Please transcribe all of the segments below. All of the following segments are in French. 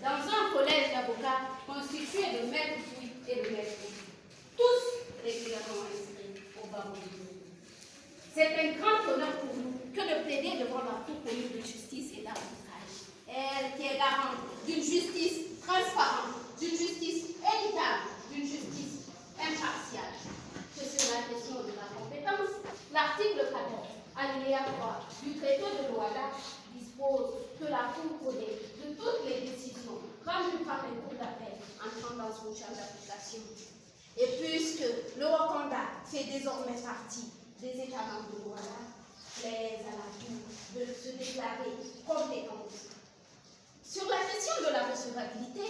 dans un collège d'avocats constitué de maîtres Pouy et de maîtres Pouy, tous régulièrement inscrits au barreau du Burundi. C'est un grand honneur pour nous que de plaider devant la Cour commune de justice et d'arbitrage. Elle qui est garante d'une justice transparente, d'une justice équitable, d'une justice impartiale. Que sur la question de la compétence, l'article 14, alinéa 3 du traité de Douala dispose que la Cour connaît de toutes les décisions rendues par les cours d'appel entrant dans son champ d'application. Et puisque le Wakanda fait désormais partie des États membres de Douala, plaise à la Cour de se déclarer compétente. Sur la question de la recevabilité,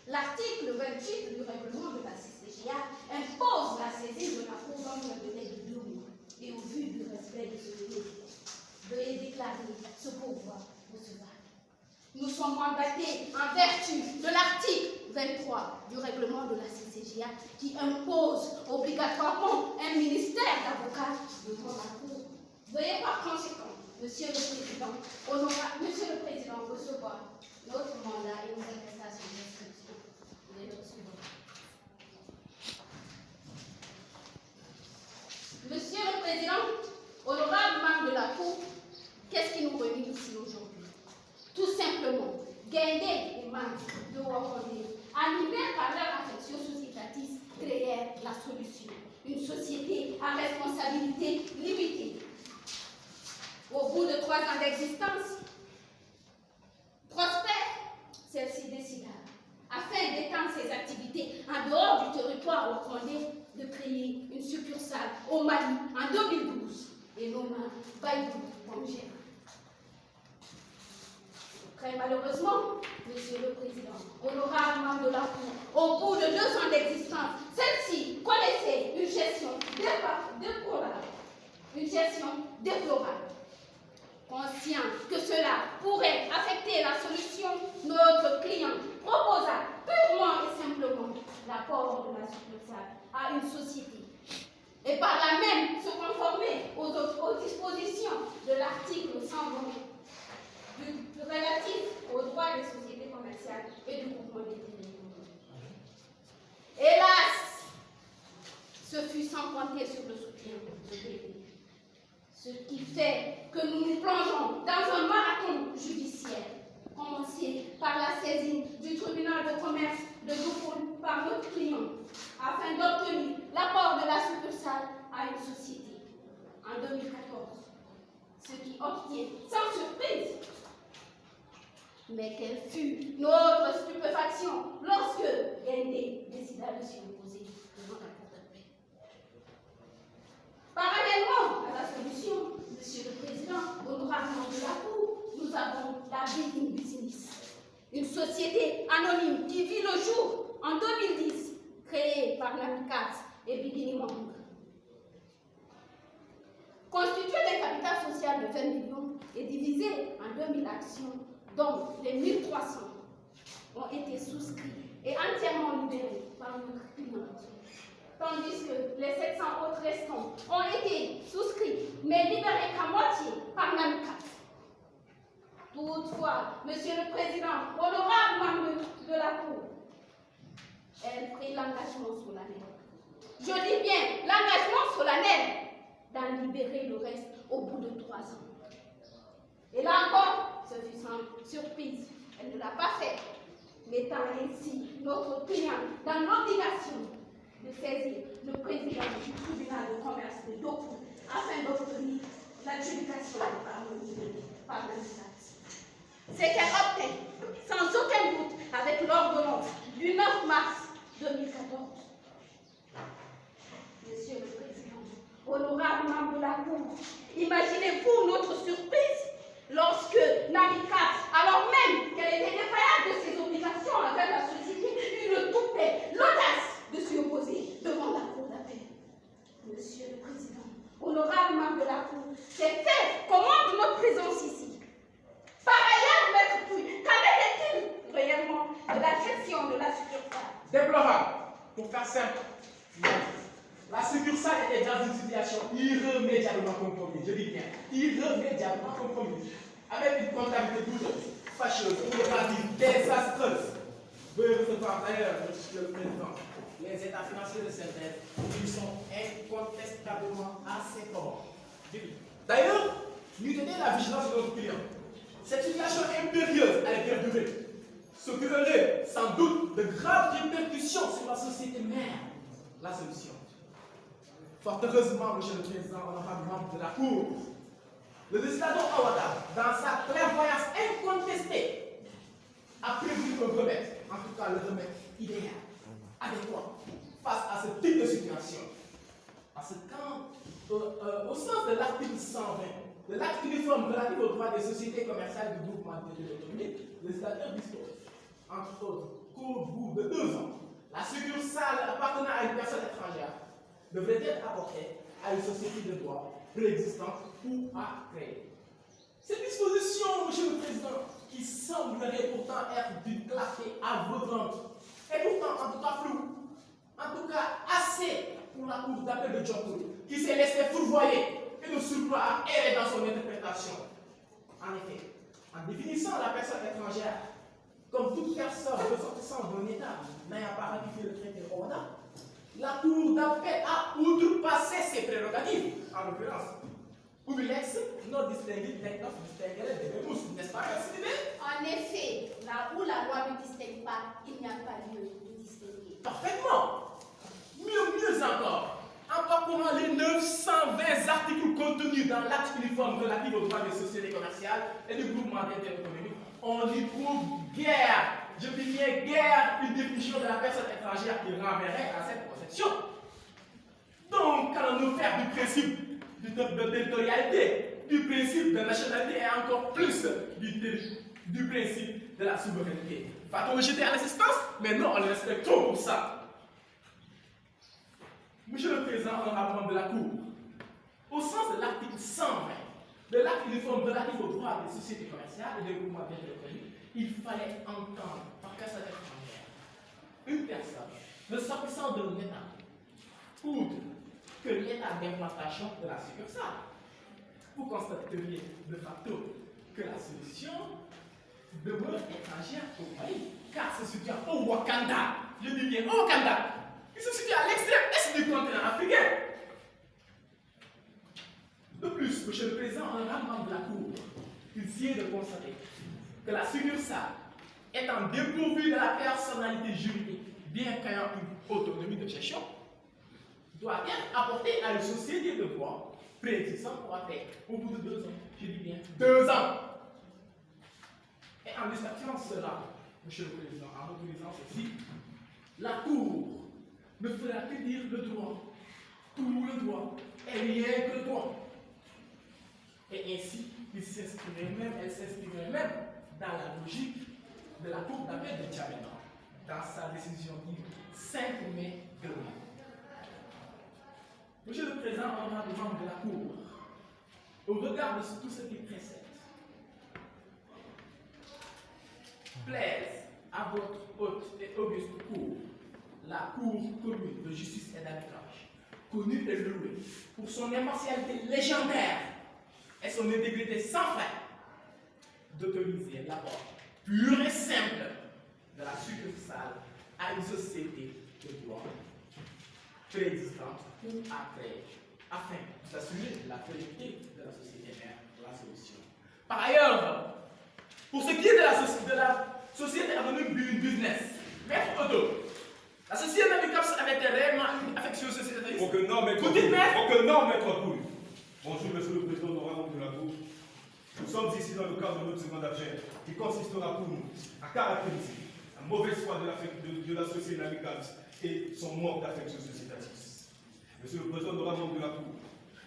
l'article 28 du règlement de la CCGA impose la saisine de la Cour dans un délai de 2 mois. Et au vu du respect de ce délai, veuillez déclarer ce pouvoir recevable. Nous sommes mandatés en vertu de l'article 23 du règlement de la CCGA qui impose obligatoirement un ministère d'avocats devant la Cour. Veuillez par conséquent, Monsieur le Président, Monsieur le Président, recevoir notre mandat et nos attestations d'inscription. Monsieur le Président, honorable membre de la Cour, qu'est-ce qui nous réunit ici aujourd'hui? Tout simplement, Gaindé et Mans de Wakandé, animés par leur affection sociétatiste, créèrent la solution. Une société à responsabilité limitée. Au bout de 3 ans d'existence, prospère, celle-ci décida, afin d'étendre ses activités en dehors du territoire wakandé, de créer une succursale au Mali en 2012 et nomma Baïbou comme gérant. Très malheureusement, Monsieur le Président, honorable membre de la Cour, au bout de 2 ans d'existence, celle-ci connaissait une gestion déplorable. Conscient que cela pourrait affecter la solution, notre client proposa purement et simplement l'apport de la succursale à une société et par là même se conformer aux dispositions de l'article 120 relatif aux droits des sociétés commerciales et du groupement des télécommunications. Hélas, ce fut sans compter sur le soutien de l'État. Ce qui fait que nous nous plongeons dans un marathon judiciaire, commencé par la saisine du tribunal de commerce de Doupoul par notre client, afin d'obtenir l'apport de la succursale à une société en 2014. Ce qui obtient sans surprise. Mais quelle fut notre stupéfaction lorsque Gaindé décida de s'y opposer devant la Cour d'appel. Parallèlement à la solution, Monsieur le Président, honorable membre de la Cour, nous avons la Beginning Business, une société anonyme qui vit le jour en 2010, créée par l'AMICAT et Beginning Membre. Constituée d'un capital social de 20 millions et divisée en 2000 actions, dont les 1300 ont été souscrits et entièrement libérés par notre client, tandis que les 700 autres restants ont été souscrits mais libérés qu'à moitié par l'AMICAT. Toutefois, Monsieur le Président, honorable membre de la Cour, elle prit l'engagement solennel. Je dis bien l'engagement solennel d'en libérer le reste au bout de 3 ans. Et là encore, ce fut sans surprise. Elle ne l'a pas fait, mettant ainsi notre client dans l'obligation de saisir le président du tribunal de commerce de Doupoul afin d'obtenir l'adjudication par l'AMICAT. C'est qu'elle obtint, sans aucun doute, avec l'ordonnance du 9 mars 2014. Monsieur le Président, honorable membre de la Cour, imaginez-vous notre surprise lorsque l'AMICAT, alors même qu'elle était défaillante de ses obligations envers la société, eut le toupet, l'audace de s'y opposer devant la Cour d'appel. Monsieur le Président, honorable membre de la Cour, ces faits commandent notre présence ici. Par ailleurs, Maître Pouy, qu'en était-il réellement de la gestion de la succursale? Déplorable. Pour faire simple, la succursale était dans une situation irrémédiablement compromise. Je dis bien, irrémédiablement compromise. Avec une comptabilité douteuse, fâcheuse, pour ne pas dire désastreuse. Veuillez recevoir d'ailleurs, Monsieur le Président, les états financiers de cette dette, ils sont incontestablement assez forts. D'ailleurs, nous tenons la vigilance de notre client. Cette situation impérieuse allait perdurer, ce qui aurait sans doute de graves répercussions sur la société mère. La solution. Fort heureusement, Monsieur le Président, honorable membre de la Cour, le législateur Awada, dans sa clairvoyance incontestée, a prévu un remède, en tout cas le remède idéal, adéquat, face à ce type de situation. Parce que au sens de l'article 120, de l'acte uniforme relatif aux droits des sociétés commerciales du groupement de l'économie, le législateur dispose, entre autres, qu'au bout de 2 ans, la succursale appartenant à une personne étrangère devrait être apportée à une société de droit préexistante ou à créer. Cette disposition, Monsieur le Président, qui semblerait pourtant être d'une clarté aveuglante, est pourtant en tout cas floue, en tout cas assez pour la cour d'appel de Djoko, qui s'est laissé fourvoyer et de surcroît a erré dans son interprétation. En effet, en définissant la personne étrangère comme toute personne ressortissante d'un État n'ayant pas ratifié le traité de Rwanda, la cour d'appel a outrepassé ses prérogatives, en l'occurrence. Ubilex, non distingué, technos distingué des réponses, n'est-ce pas, merci bien? En effet, là où la loi ne distingue pas, il n'y a pas lieu de distinguer. Parfaitement. Mieux encore, en parcourant les 920 articles contenus dans l'acte uniforme relatif aux droits des sociétés commerciales et du groupement d'intérêt économique, on y trouve guère, je dis bien guère, une définition de la personne étrangère qui renverrait à cette conception. Donc, qu'allons-nous faire du principe de territorialité, du principe de nationalité et encore plus du principe de la souveraineté? Va-t-on le jeter à l'assistance? Mais non, on le respecte trop pour ça. Monsieur le Président, honorable membre de la Cour, au sens de l'article 120 de l'acte uniforme relatif aux droits des sociétés commerciales et des groupements d'intérêt économique, il fallait entendre par personne étrangère une personne ne sortissant d'un État, outre que l'État d'implantation de la succursale. Vous constateriez de facto que la solution demeure étrangère au pays, car se situe au Wakanda, je dis bien au Wakanda, qui se situe à l'extrême est du continent africain. De plus, Monsieur le Président, honorable membre de la Cour, il sied de constater que la succursale étant dépourvue de la personnalité juridique, bien qu'ayant une autonomie de gestion, doit être apportée à une société de droit préexistante pour après, au bout de 2 ans. Je dis bien 2 ans. Et en distinguant cela, Monsieur le Président, en autorisant ceci, la Cour ne fera que dire le droit, tout le droit, et rien que le droit. Et ainsi, elle s'inspirerait même dans la logique de la Cour d'appel de Djamena, dans sa décision du 5 mai 2000. Monsieur le Président, honorable membre de la Cour, au regard de tout ce qui précède, plaise à votre haute et auguste Cour, la Cour commune de justice et d'arbitrage, connue et louée pour son impartialité légendaire et son intégrité sans frein, d'autoriser l'apport pur et simple de la succursale à une société de droit préexistante ou à créer, afin d'assurer la pérennité de la société mère, la solution. Par ailleurs, pour ce qui est de la société avenue business, Maître Odo, la société Namicaps avait été réellement affectueuse société. Aucun nom, maître Poul. Aucun nom, maître Poul. Bonjour, monsieur le président honorable de la Cour. Nous sommes ici dans le cadre de notre seconde affaire qui consistera pour nous à caractériser la mauvaise foi de la société Namicaps et son manque d'affection sociétatis. Monsieur le président honorable de la Cour,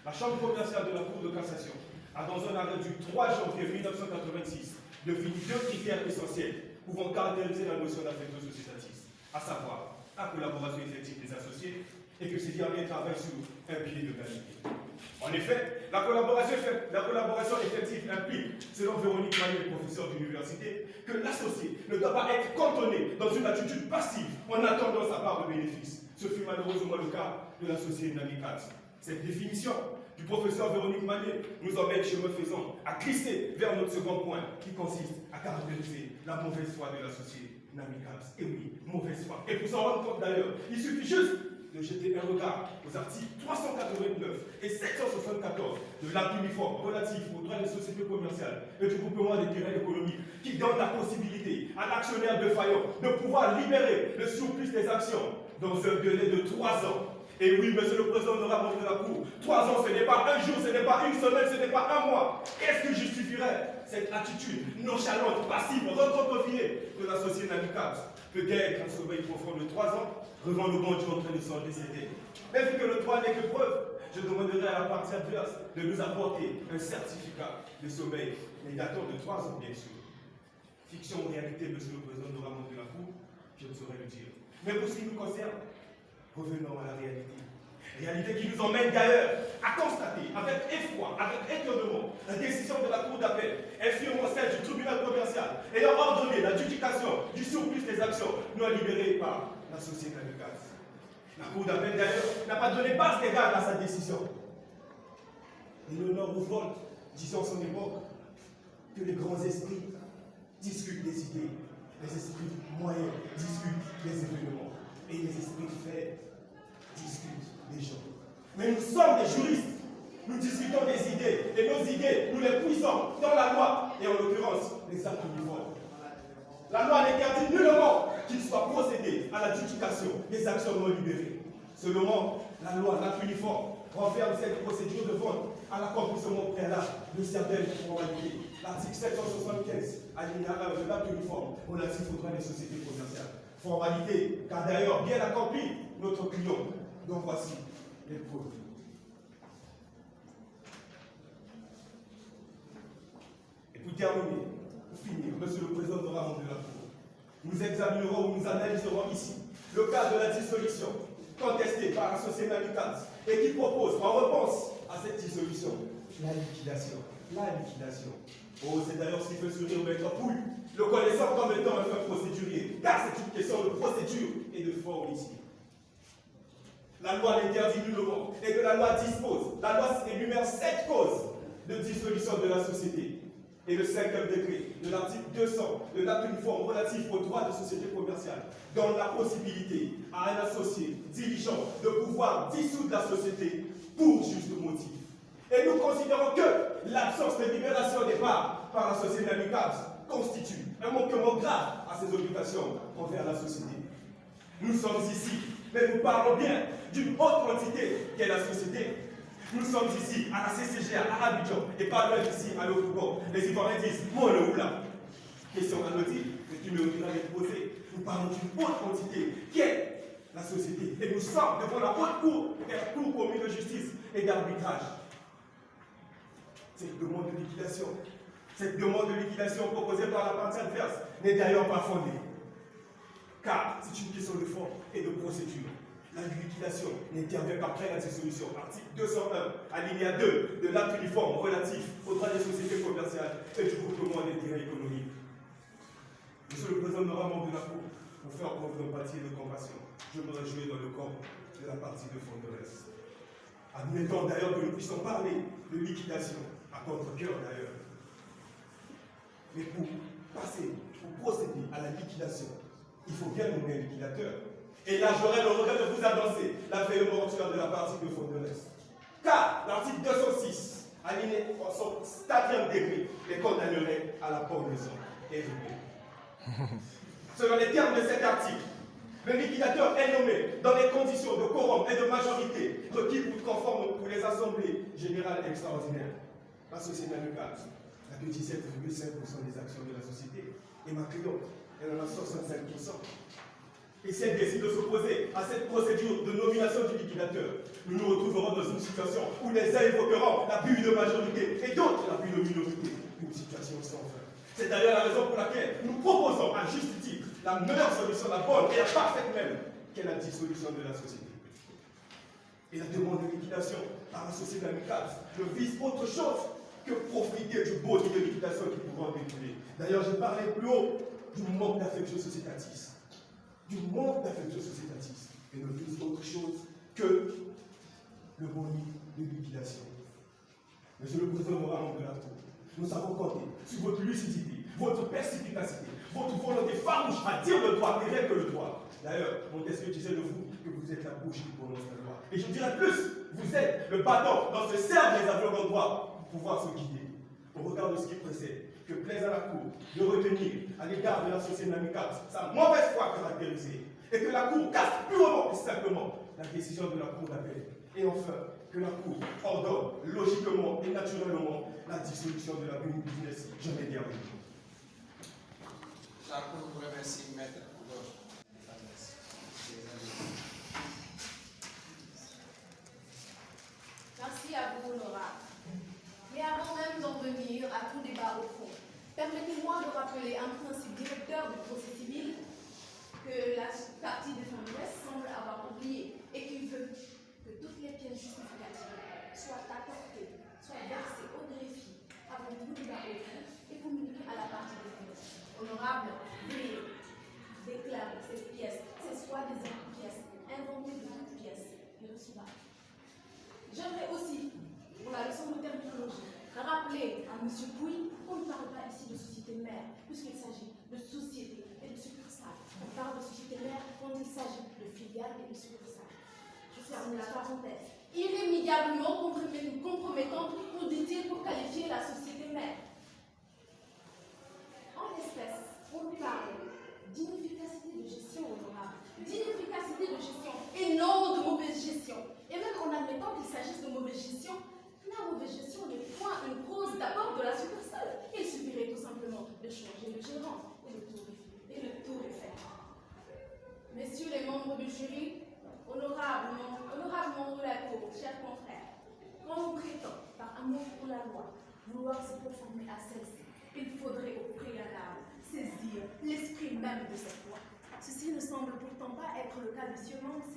la Chambre provinciale de la Cour de cassation a, dans un arrêt du 3 janvier 1986, défini 2 critères essentiels pouvant caractériser la notion d'affection sociétatis, à savoir la collaboration effective des associés et que ces derniers travaillent sur un pied d'égalité. En effet, la collaboration effective implique, selon Véronique Manuel, professeur d'université, que l'associé ne doit pas être cantonné dans une attitude passive en attendant sa part de bénéfice. Ce fut malheureusement le cas de l'associé Namicaps. Cette définition, du professeur Véronique Manet nous emmène, chemin faisant, à glisser vers notre second point, qui consiste à caractériser la mauvaise foi de l'associé Nami Cabs. Et oui, mauvaise foi. Et pour s'en rendre compte d'ailleurs, il suffit juste de jeter un regard aux articles 389 et 774 de l'acte uniforme relatif aux droits des sociétés commerciales et du groupement des terrains économiques qui donne la possibilité à l'actionnaire défaillant de pouvoir libérer le surplus des actions dans un délai de 3 ans. Et oui, monsieur le président de la Cour, 3 ans, ce n'est pas un jour, ce n'est pas une semaine, ce n'est pas un mois. Qu'est-ce qui justifierait cette attitude nonchalante, passive, recroquevillée de l'associé Nami Cabs? Peut-être un sommeil profond de 3 ans, revend le bandit en train de s'en décéder. Mais vu que le droit n'est que preuve, je demanderai à la partie adverse de nous apporter un certificat de sommeil, mais datant de 3 ans, bien sûr. Fiction ou réalité, monsieur le président de la Cour, je ne saurais le dire. Mais pour ce qui nous concerne, revenons à la réalité. Réalité qui nous emmène d'ailleurs à constater avec effroi, avec étonnement, la décision de la Cour d'appel, infirmant celle du tribunal commercial, ayant ordonné l'adjudication du surplus des actions non libérées par la société Nami Cabs. La Cour d'appel d'ailleurs n'a pas donné base légale à sa décision. Léonard Roosevelt disait en son époque que les grands esprits discutent des idées, les esprits moyens discutent des événements, et les esprits faibles discutent des gens. Mais nous sommes des juristes, nous discutons des idées, et nos idées, nous les puisons dans la loi, et en l'occurrence, les actes uniformes. La loi n'interdit nullement qu'il soit procédé à l'adjudication des actions non libérées. Seulement, la loi, l'acte uniforme, renferme cette procédure de vente à l'accomplissement préalable de certaines formalités. L'article 775, alinéa 1 de l'acte uniforme relatif aux droits des sociétés commerciales. Formalité, car d'ailleurs bien accompli notre client. Donc voici les preuves. Et pour terminer, pour finir, monsieur le président de la Cour, nous examinerons ou nous analyserons ici le cas de la dissolution contestée par l'associé Nami Cabs et qui propose en réponse à cette dissolution la liquidation. La liquidation. Oh, c'est d'ailleurs ce qui fait sourire Maître Pouille, le connaissant comme étant un fin procédurier, car c'est une question de procédure et de forme ici. La loi l'interdit nullement et que la loi dispose. La loi énumère 7 causes de dissolution de la société. Et le 5e décret de l'article 200 de l'acte uniforme relatif aux droits de société commerciale donne la possibilité à un associé dirigeant de pouvoir dissoudre la société pour juste motif. Et nous considérons que l'absence de libération des parts par l'associé Nami Cabs constitue un manquement grave à ses obligations envers la société. Nous sommes ici, mais nous parlons bien d'une autre entité qu'est la société. Nous sommes ici à la CCGA, à Abidjan, et pas loin d'ici à l'autre bord. Les Ivoiriens disent « Mon le oula ». Question anodine, mais qui mériterait d'être posée. Nous parlons d'une autre entité qui est la société. Et nous sommes devant la haute cour, qui est la cour commune de justice et d'arbitrage. Cette demande de liquidation proposée par la partie adverse n'est d'ailleurs pas fondée. Car c'est une question de fond et de procédure. La liquidation n'intervient qu'après la dissolution. Article 201, alinéa 2 de l'acte uniforme relatif aux droits des sociétés commerciales et du groupement des terrains économiques. Monsieur le président de la Cour, pour faire preuve d'empathie et de compassion, je me réjouis dans le corps de la partie de Fonderesse. Admettons d'ailleurs que nous puissions parler de liquidation, à contre-cœur d'ailleurs. Mais pour procéder à la liquidation, il faut bien nommer un liquidateur. Et là, j'aurais le regret de vous annoncer la veille mortuaire de la partie de Fonderesse. Car l'article 206, alinéa son 4e degré, les condamnerait à la pendaison. Et selon les termes de cet article, le liquidateur est nommé dans les conditions de quorum et de majorité requis pour les assemblées générales extraordinaires. La société Nami Cabs n'a que 17,5% des actions de la société et ma cliente, elle en a 65%. Et si elle décide de s'opposer à cette procédure de nomination du liquidateur, nous nous retrouverons dans une situation où les uns évoqueront l'appui de majorité et d'autres l'appui de minorité. Une situation sans fin. C'est d'ailleurs la raison pour laquelle nous proposons à juste titre la meilleure solution, la bonne et la parfaite même, qu'est la dissolution de la société. Et la demande de liquidation par la société Nami Cabs ne vise autre chose que profiter du beau niveau de liquidation qui pourra en découler. D'ailleurs, je parlais plus haut du manque d'affection sociétatiste. Du manque d'affection sociétatiste. Et ne vise autre chose que le bon niveau de liquidation. Monsieur le Président honorable de la Cour, nous savons compter sur votre lucidité, votre perspicacité, votre volonté farouche à dire le droit et rien que le droit. D'ailleurs, Montesquieu disait de vous que vous êtes la bouche qui prononce la loi. Et je dirais plus, vous êtes le bâton dont se servent les aveugles en droit pour pouvoir se guider. Au regard de ce qui précède, que plaise à la Cour de retenir à l'égard de la société namicale sa mauvaise foi caractérisée et que la Cour casse purement et simplement la décision de la Cour d'appel. Et enfin, que la Cour ordonne logiquement et naturellement la dissolution de la business jamais dernière. La Cour vous remercie, maître. Merci à vous, honorable. Mais avant même d'en venir à tout débat au fond, permettez-moi de rappeler un principe directeur du procès civil que la partie défenderesse semble avoir oublié et qui veut que toutes les pièces justificatives soient apportées, soient versées au greffier avant tout débat au fond et communiquées à la partie défenderesse. Honorable, veuillez déclarer ces pièces, ces soi-disant pièces, inventées de toutes pièces, irrecevables. J'aimerais aussi, pour la leçon de terminologie, rappeler à M. Pouy qu'on ne parle pas ici de société mère, puisqu'il s'agit de société et de succursale. On parle de société mère quand il s'agit de filiale et de succursale. Je ferme la parenthèse. Irrémédiablement compromettante, nous dit-il, pour qualifier la société mère. En l'espèce, on parle d'inefficacité de gestion honorable, d'inefficacité de gestion et non de mauvaise gestion. Et même en admettant qu'il s'agisse de mauvaise gestion, la mauvaise gestion n'est point une cause d'abord de la succursale. Il suffirait tout simplement de changer de gérant et le tour est fait. Messieurs les membres du jury, honorables membres de la Cour, chers confrères, quand on prétend, par amour pour la loi, vouloir se conformer à celle-ci, il faudrait au préalable saisir l'esprit même de cette loi. Ceci ne semble pourtant pas être le cas de Siemens,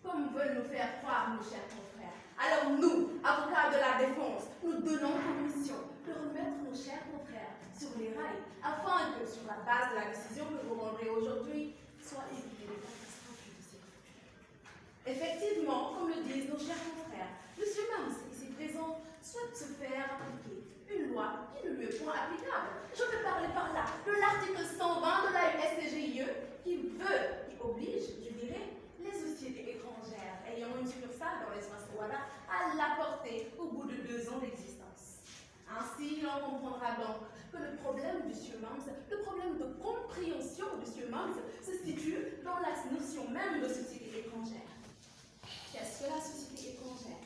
comme veulent nous faire croire nos chers confrères. Alors nous, avocats de la défense, nous donnons pour mission de remettre nos chers confrères sur les rails, afin que, sur la base de la décision que vous rendrez aujourd'hui, soit évité les catastrophes judiciaires. Effectivement, comme le disent nos chers confrères, M. Mams, ici présent, souhaite se faire appliquer une loi qui ne lui est point applicable. Je veux parler par là de l'article 120 de la SCGIE qui oblige, je dirais, les sociétés étrangères ayant une succursale dans l'espace Rwanda à l'apporter au bout de 2 ans d'existence. Ainsi, l'on comprendra donc que le problème du Siemens, le problème de compréhension du Siemens se situe dans la notion même de société étrangère. Qu'est-ce que la société étrangère?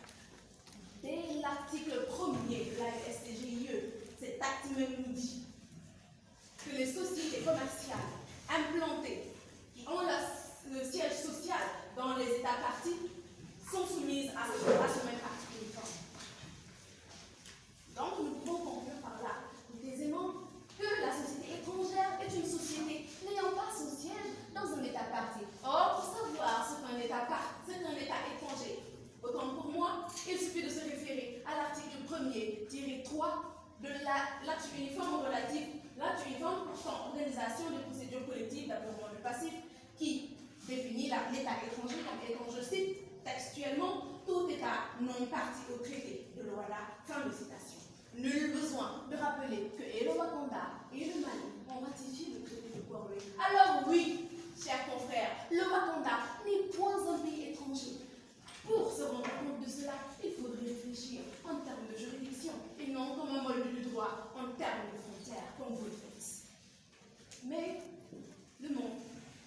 Dès l'article 1er de la SCGIE, cet acte même nous dit que les sociétés commerciales implantées qui ont le siège social dans les États partis sont soumises à ce même article uniforme. Donc nous pouvons conclure par là, aisément, que la société étrangère est une société n'ayant pas son siège dans un État parti. Or, pour savoir ce qu'un État étranger, autant pour moi, il suffit de se référer à l'article 1er-3 de l'acte uniforme relatif, l'acte uniforme portant organisation des procédures collectives d'apurement du passif, qui définit l'État étranger comme étant, je cite, textuellement, tout État non parti au traité de Luanda. Fin de citation. Nul besoin de rappeler que et le Rwanda et le Mali ont ratifié le traité de Gorée. Alors oui, chers confrères, le Rwanda n'est point un pays étranger. Pour se rendre compte de cela, il faudrait réfléchir en termes de juridiction et non comme un moldu du droit en termes de frontières, comme vous le faites. Mais le monde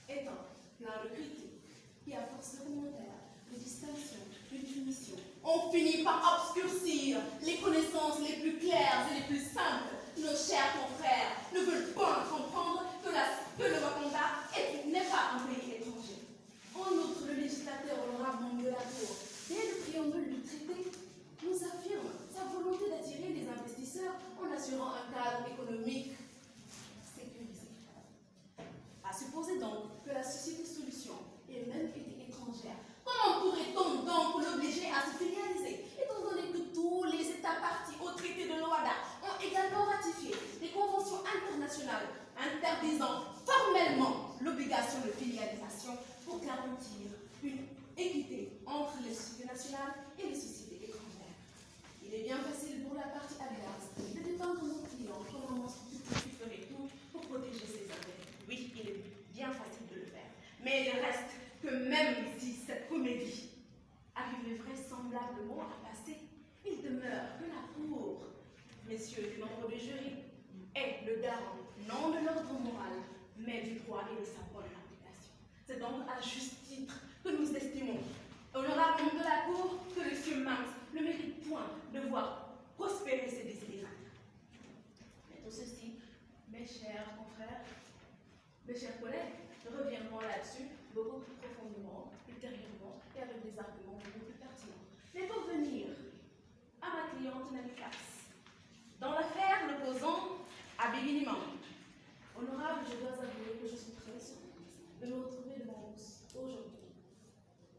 étant plein de critiques et à force réglementaire, de distinction, de définition, on finit par obscurcir les connaissances les plus claires et les plus simples. Nos chers confrères ne veulent pas comprendre que le Rwanda n'est pas un pays étranger. En outre, le législateur honorable de la Cour, dès le préambule du traité, nous affirme sa volonté d'attirer les investisseurs en assurant un cadre économique sécurisé. À supposer donc que la société solution ait même été étrangère, comment pourrait-on donc l'obliger à se filialiser, étant donné que tous les États partis au traité de Luanda ont également ratifié les conventions internationales interdisant formellement l'obligation de filialisation pour garantir une équité entre les sociétés nationales et les sociétés étrangères. Il est bien facile pour la partie adverse de défendre mon client comme un monstre qui ferait tout pour protéger ses intérêts. Oui, il est bien facile de le faire. Mais il reste que même si cette comédie arrivait vraisemblablement à passer, il demeure que la cour, messieurs du nombre de jury, est le garant, non de l'ordre moral, mais du droit et de sa bonne application. C'est donc à juste titre que nous estimons, honorable membre de la Cour, que le monsieur Marx ne mérite point de voir prospérer ses désirs. Mais tout ceci, mes chers confrères, mes chers collègues, nous reviendrons là-dessus beaucoup plus profondément, ultérieurement, et avec des arguments beaucoup plus pertinents. Mais pour venir à ma cliente Nami Caps, dans l'affaire l'opposant à Béguiniment, honorable, je dois avouer que je suis très surprise de me retrouver devant vous aujourd'hui.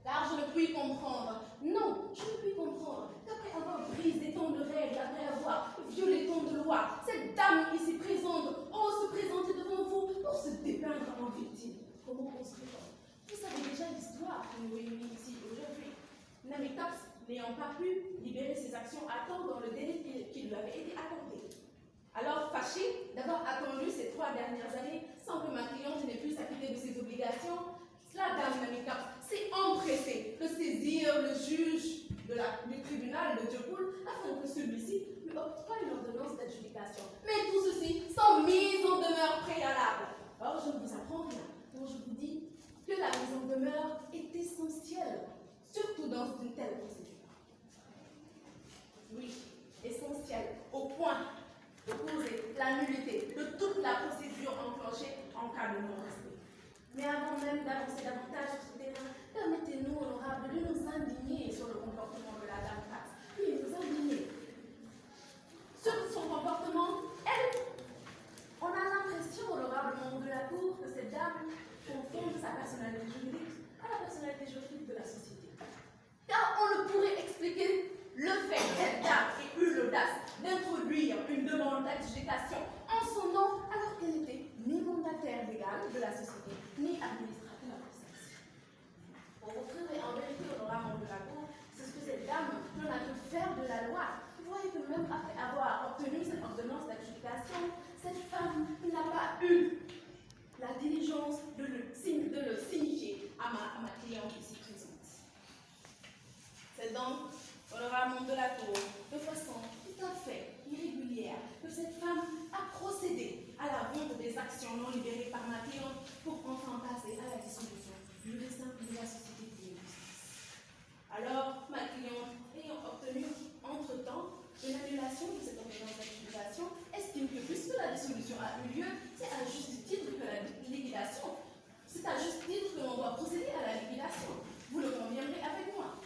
Car je ne puis comprendre, non, je ne puis comprendre qu'après avoir brisé tant de règles, après avoir violé tant de lois, cette dame ici présente ose se présenter devant vous pour se dépeindre en victime. Comment construit-on? Vous savez déjà l'histoire qui nous réunit ici aujourd'hui. Nami Caps n'ayant pas pu libérer ses actions à temps dans le délai qui lui avait été accordé. Alors, fâchée d'avoir attendu ces 3 dernières années sans que ma cliente n'ait pu s'acquitter de ses obligations, la dame Nami Caps s'est empressée de saisir le juge du tribunal de Diopoul afin que celui-ci lui octroie une ordonnance d'adjudication. Mais tout ceci sans mise en demeure préalable. Or, je ne vous apprends rien quand je vous dis que la mise en demeure est essentielle, surtout dans une telle procédure. Oui, essentielle, au point de causer la nullité de toute la procédure enclenchée en cas de non-respect. Mais avant même d'avancer davantage sur ce terrain, permettez-nous, honorables, de nous indigner sur le comportement de la dame Caps. Oui, nous indigner. Sur son comportement, elle, on a l'impression, honorable membre de la Cour, que cette dame confonde sa personnalité juridique à la personnalité juridique de la société. Car on ne pourrait expliquer le fait que cette dame ait eu l'audace d'introduire une demande d'adjudication en son nom alors qu'elle n'était ni mandataire légal de la société, ni administrateur de celle-ci. Pour vous prouver en vérité, honorable membre de la Cour, c'est ce que cette dame n'en a pu faire de la loi. Vous voyez que même après avoir obtenu cette ordonnance d'adjudication, cette femme n'a pas eu la diligence de le signifier à ma cliente ici présente. C'est donc, honorable membre de la Cour, de façon tout à fait irrégulière, que cette femme a procédé à la vente des actions non libérées par ma cliente pour enfin passer à la dissolution du simple de la société d'injustice. Alors, ma cliente, ayant obtenu entre-temps une annulation de cette ordonnance d'adjudication, estime que puisque la dissolution a eu lieu, c'est à juste titre que la liquidation, c'est à juste titre que l'on doit procéder à la liquidation. Vous le conviendrez avec moi.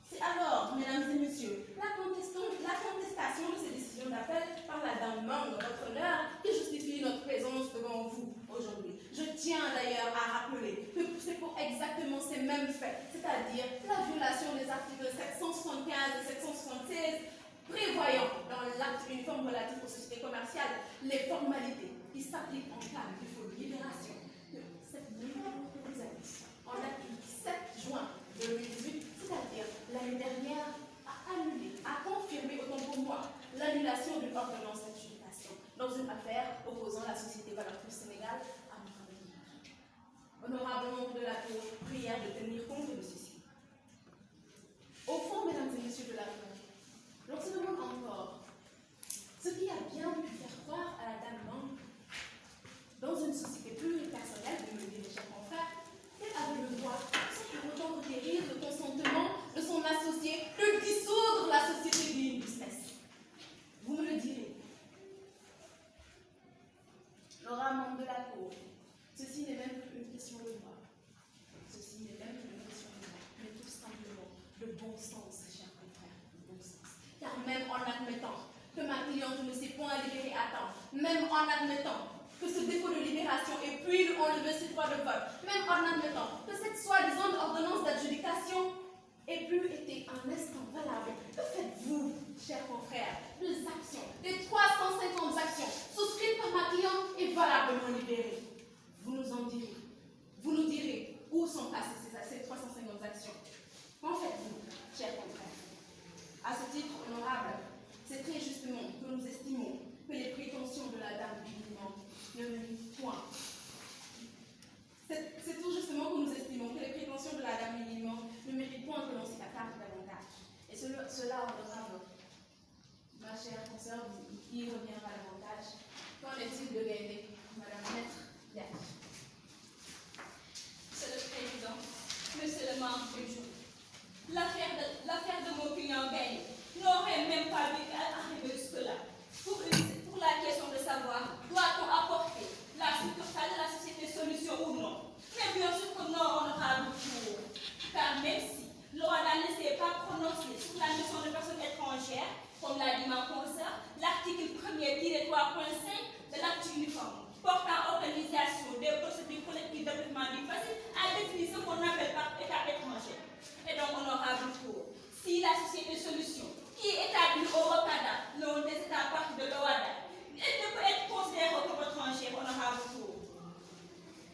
C'est alors, mesdames et messieurs, la contestation de ces décisions d'appel par la dame membre de votre honneur qui justifie notre présence devant vous aujourd'hui. Je tiens d'ailleurs à rappeler que c'est pour exactement ces mêmes faits, c'est-à-dire la violation des articles 775 et 776, prévoyant dans l'acte uniforme relatif aux sociétés commerciales les formalités qui s'appliquent en cas de défaut de libération, que cette même autorisation, en date du 7 juin 2018, c'est-à-dire l'année dernière, a annulé, a confirmé autant pour moi l'annulation d'une ordonnance d'adjudication dans une affaire opposant la société Valeurs Plus Sénégal à mon famille. Honorable membre de la Cour, prière de tenir compte de ceci. Au fond, mesdames et messieurs de la Cour, l'on se demande encore ce qui a bien pu faire croire à la dame membre dans une société pluripersonnelle, de me dire mes chers confrères, qu'elle avait le droit, sans pour autant requérir le consentement de son associé, de dissoudre la société d'une business. Vous me le direz. L'honorable membre de la Cour, ceci n'est même plus une question de droit. Ceci n'est même plus une question de droit, mais tout simplement de bon sens, chers confrères, de bon sens. Car même en admettant que ma cliente ne s'est point libérée à temps, même en admettant que ce défaut de libération ait pu lui enlever ses droits de vote, même en admettant que cette soi-disant ordonnance d'adjudication ait pu être un instant valable, que faites-vous, chers confrères, des actions, des 350 actions souscrites par ma cliente et valablement libérées? Vous nous en direz. Vous nous direz où sont passées ces 350 actions. Qu'en faites-vous, chers confrères? À ce titre, honorable soeur qui reviendra davantage. Qu'en est-il de Gaëlle, Madame Maître Yash? Monsieur le Président, Monsieur le membre du jour, l'affaire de mon client Gaël n'aurait même pas dû arriver jusque-là. Pour la question de savoir, doit-on apporter la succursale de la société Solution ou non? Mais bien sûr que non, honorable pour. Car même si l'OADA ne s'est pas prononcé sur la notion de personne étrangère, comme l'a dit ma consoeur, l'article 1er-3.5 de l'acte uniforme portant organisation des procédures collectives de traitement du facile a défini ce qu'on appelle par état étranger. Et donc, honorable pour, si la société Solution, qui est établie au Canada, l'un des États parties de l'OADA, elle ne peut être considérée comme étrangère, honorable pour.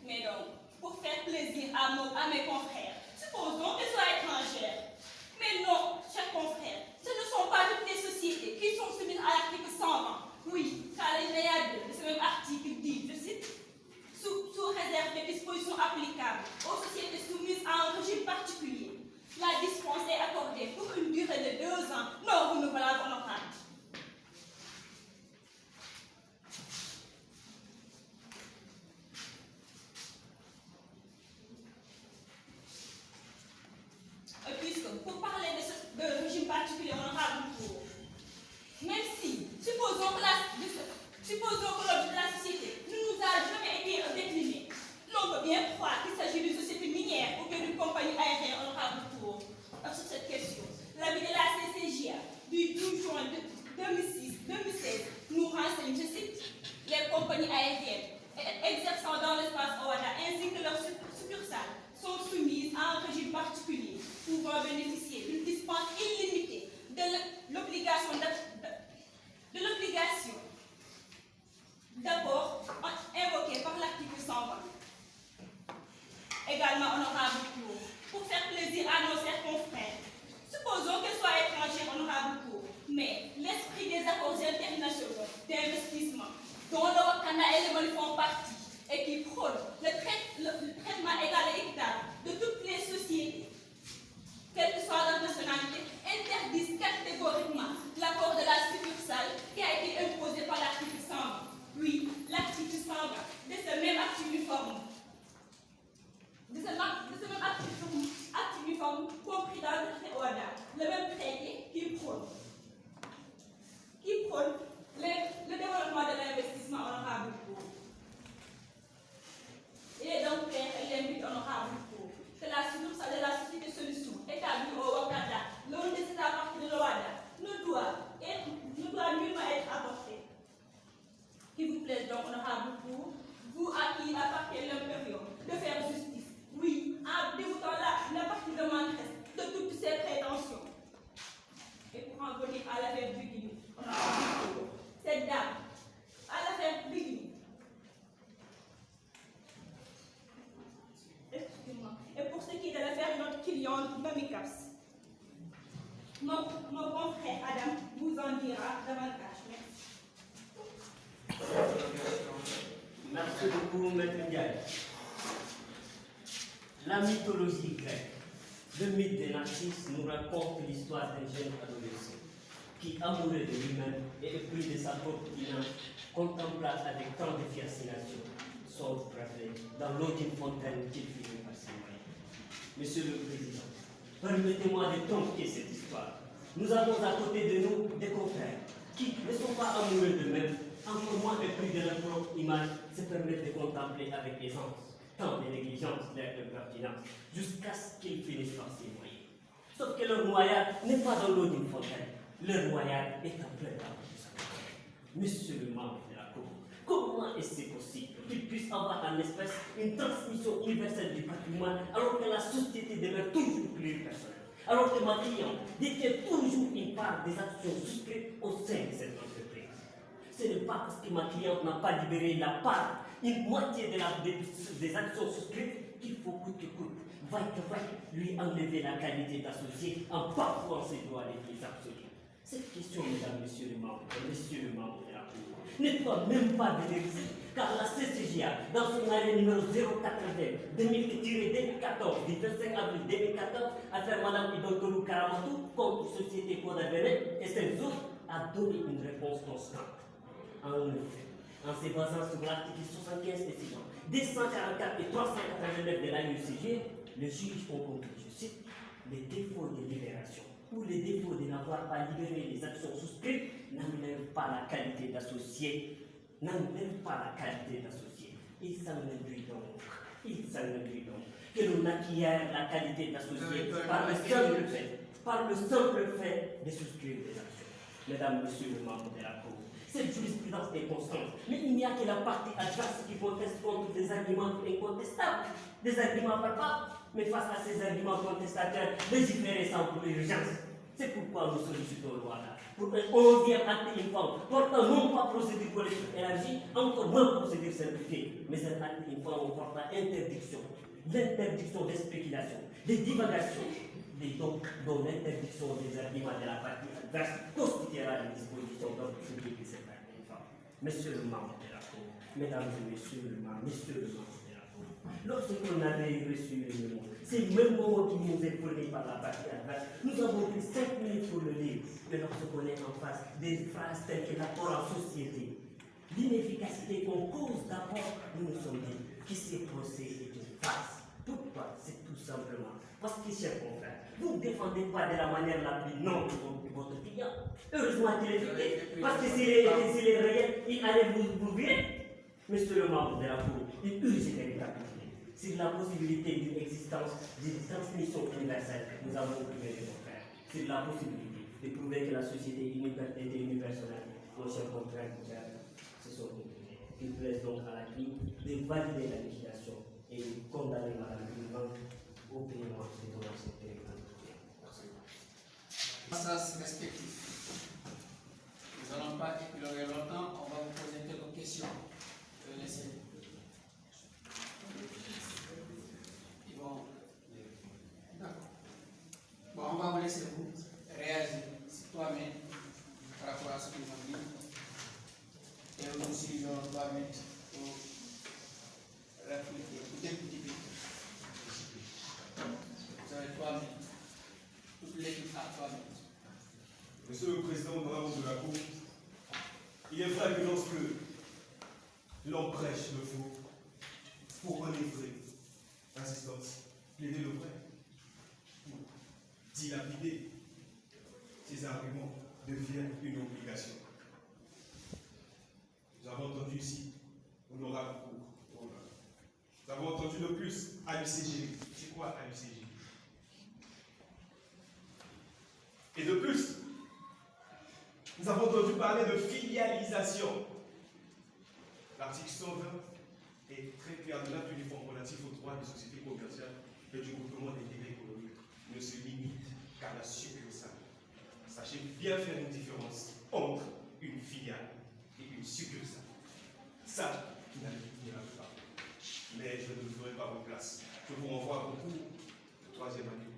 Mais donc, pour faire plaisir à mes confrères, supposons qu'elle soit étrangère. Mais non, chers confrères, ce ne sont pas toutes les sociétés qui sont soumises à l'article 120. Oui, car l'alinéa 2 de ce même article dit, je cite, sous réserve des dispositions applicables aux sociétés soumises à un régime particulier. La dispense est accordée pour une durée de 2 ans, non renouvelable, honorable. Puisque, pour parler de régime particulier, honorable pour, même si, supposons que l'objet de la société ne nous a jamais été décliné, l'on peut bien croire qu'il s'agit d'une société minière ou bien d'une compagnie aérienne, honorable pour. Sur cette question, l'avis de la CCJA du 12 juin 2016 nous renseigne, je cite, les compagnies aériennes exerçant dans l'espace OADA ainsi que leurs succursales sont soumises à un régime particulier pouvant bénéficier d'une dispense illimitée de l'obligation d'abord invoquée par l'article 120. Également honorable pour faire plaisir à nos chers confrères. Supposons qu'elle soit étrangère, honorable pour, mais l'esprit des accords internationaux d'investissement dont le Canada et le Mali font partie et qui prône le traitement égal et équitable de toutes les sociétés, quelle que soit leur nationalité, interdisent catégoriquement l'accord de la succursale qui a été imposé par l'article 120. Oui, l'article 120 de ce même acte uniforme. Acte uniforme compris dans le traité OADA, le même traité qui prône le développement de l'investissement honorable pour. Il est donc clair et limpide honorable pour que la succursale de la société Solution établie au Canada, l'un des États parties de l'OADA, ne doit nullement être avortée. Qu'il vous plaise donc, honorable pour, vous à qui appartient l'impérium de faire justice, oui, en dévoûtant la partie de maîtresse de toutes ses prétentions. Et pour en venir à l'affaire Bugini, honorable pour, cette dame, à l'affaire Bugini, excusez-moi, et pour ce qui est de l'affaire de notre client Mamicaps, mon confrère Adam vous en dira davantage. Merci. Merci beaucoup, Maître Ndiaye. La mythologie grecque, le mythe des Narcisses nous raconte l'histoire d'un jeune adolescent qui, amoureux de lui-même et épris de sa propre finance, contempla avec tant de fascination son préfet dans l'eau d'une fontaine qu'il finit par s'y noyer. Monsieur le Président, permettez-moi de tronquer cette histoire. Nous avons à côté de nous des confrères qui ne sont pas amoureux d'eux-mêmes, encore moins épris de leur propre image, se permettent de contempler avec aisance tant de négligence l'air de pertinence, jusqu'à ce qu'ils finissent par s'y noyer. Sauf que leur noyade n'est pas dans l'eau d'une fontaine, leur noyade est en plein dans du sang. Monsieur le membre de la Cour, comment est-ce possible qu'il puisse avoir en espèce une transmission universelle du patrimoine alors que la société demeure toujours plus personnelle, alors que ma cliente détient toujours une part des actions souscrites au sein de cette entreprise? Ce n'est pas parce que ma cliente n'a pas libéré la part, une moitié des actions souscrites, qu'il faut coûte que coûte, vaille que vaille, lui enlever la qualité d'associé en parfois ses droits les plus absolus. Cette question, mesdames, messieurs les membres de la Cour, n'est pas même pas de l'hérésie, car la CCJA, dans son arrêt numéro 080 2014 du 25 avril 2014, affaire Madame Idontolou Karamatou contre Société Kodavene et ses autres, a donné une réponse constante. En effet, en se basant sur l'article 75 et suivant, 244 et 389 de la UCG, le juge ont conclu, je cite, les défauts de libération ou les défauts de n'avoir pas libéré les actions souscrites n'enlèvent pas la qualité d'associé. Il s'en induit donc que l'on acquiert la qualité d'associé par le simple fait de souscrire des actions. Mesdames, Messieurs les membres de la Cour, cette jurisprudence est constante, mais il n'y a que la partie adverse qui proteste contre des arguments incontestables, des arguments palpables, mais face à ces arguments contestateurs, légiférer semble urgence. C'est pourquoi nous sollicitons le Rwanda pour un 11e acte infâme, portant non pas procédure collective élargie, encore moins procédure simplifiée, mais un acte infâme portant l'interdiction des spéculations, des divagations, dont l'interdiction des arguments de la partie adverse constituera une disposition d'ordre public de cet acte infâme. Monsieur le membre de la Cour, mesdames et messieurs le membre de la Cour, lorsqu'on avait reçu le mémo, c'est le même moment qui nous est fourni par la partie adverse, nous avons pris 5 minutes pour le lire, mais lorsqu'on est en face des phrases telles que l'apport en société, l'inefficacité qu'on cause d'abord, nous nous sommes dit que ce procès est une farce. Pourquoi? C'est tout simplement parce que, chers confrères, vous ne défendez pas de la manière la plus noble votre client. Heureusement qu'il est efficace, parce que s'il est réel, il allait vous virer. Monsieur le membre de la Cour, il urge de récapituler sur la possibilité d'une existence d'une transmission universelle. Nous avons prouvé les confrères sur la possibilité de prouver que la société était universelle. Nos chers confrères se sont conclus. Il plaise donc à la CNIL de valider la législation et de condamner Mme Gouvernement au paiement des dommages intellectuels. Sens respectif. Nous n'allons pas épiloguer longtemps, on va vous poser quelques questions. Je vais laisser. Ils vont. D'accord. Bon, on va vous laisser vous réagir toi-même par rapport à ce qu'ils ont dit. Et nous aussi, nous doit mettre pour répliquer, pour députer. Vous avez 3 minutes. Toute l'équipe a 3 minutes. Monsieur le Président de la Cour, il est vrai que lorsque l'on prêche le faux, pour enivrer l'assistance, plaider le vrai, pour dilapider ces arguments devient une obligation. Nous avons entendu ici, honorable Cour, nous avons entendu de plus à l'UCG. C'est quoi à l'UCG? Et de plus, nous avons entendu parler de filialisation. L'article 120 est très clair de l'acte uniforme relatif aux droits des sociétés commerciales et du groupement d'intérêt économique ne se limite qu'à la succursale. Sachez bien faire une différence entre une filiale et une succursale. Ça, qui n'arrive pas. Mais je ne le ferai pas à vos places. Je vous renvoie à vos cours de 3e année.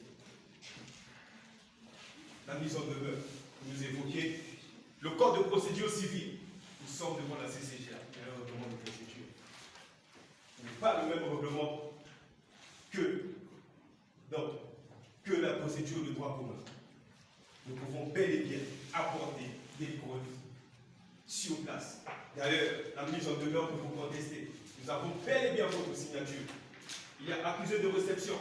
La mise en demeure, vous nous évoquez le code de procédure civile. Nous sommes devant la CCGA, un règlement de procédure. Ce n'est pas le même règlement que la procédure de droit commun. Nous pouvons bel et bien apporter des preuves sur place. D'ailleurs, la mise en demeure que vous contestez, nous avons bel et bien votre signature. Il y a accusé de réception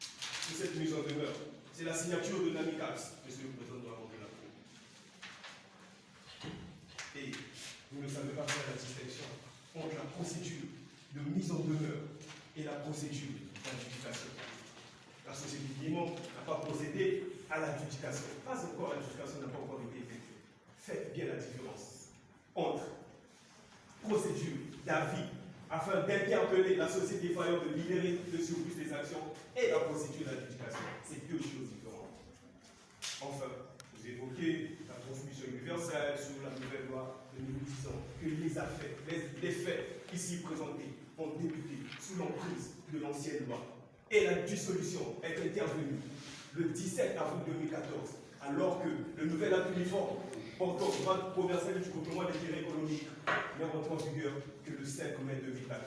de cette mise en demeure. C'est la signature de Namikax, monsieur le président de la Cour. Et vous ne savez pas faire la distinction entre la procédure de mise en demeure et la procédure d'adjudication. La société Guillemot n'a pas procédé à l'adjudication. Pas encore, l'adjudication n'a pas encore été effectuée. Faites bien la différence entre procédure d'avis afin d'interpeller la société défaillante de libérer le surplus des actions et la procédure d'adjudication. C'est deux choses différentes. Enfin, vous évoquez la transmission universelle sur la nouvelle loi de 2010 que les faits ici présentés ont débuté sous l'emprise de l'ancienne loi. Et la dissolution est intervenue le 17 avril 2014, alors que le nouvel acte uniforme portant droit commercial du groupement d'intérêt économique n'est rentré en vigueur que le 5 mai 2014.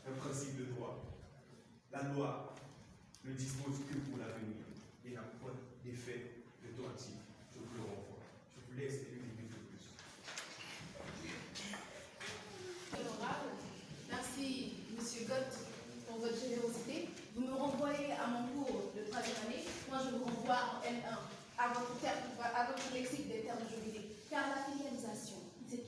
Un principe de droit. La loi ne dispose que pour l'avenir et n'a point d'effet rétroactif. Je vous le renvoi. Je vous laisse une minute de plus. Honorable, merci Monsieur Gott pour votre générosité. Vous me renvoyez à mon cours de 3e année, moi je vous renvoie en L1 à votre lexique des termes juridiques. Car la filialisation, c'est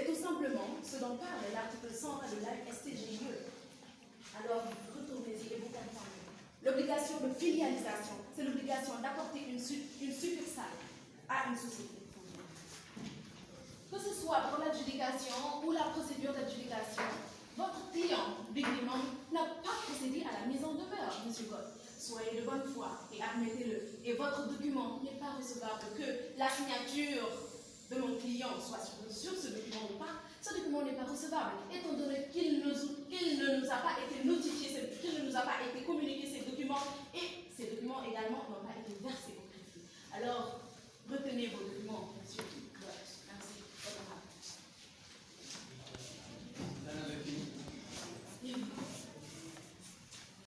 tout simplement ce dont parle l'article 120 de la STGIE. Alors retournez-y et vous comprenez. L'obligation de filialisation, c'est l'obligation d'apporter une succursale à une société. Que ce soit pour l'adjudication ou la procédure d'adjudication, votre client, Big Limon, n'a pas procédé à la mise en demeure, M. Gott. Soyez de bonne foi et admettez-le. Et votre document n'est pas recevable. Que la signature de mon client soit sur ce document ou pas, ce document n'est pas recevable, étant donné qu'il ne nous a pas été notifié, qu'il ne nous a pas été communiqué ces documents et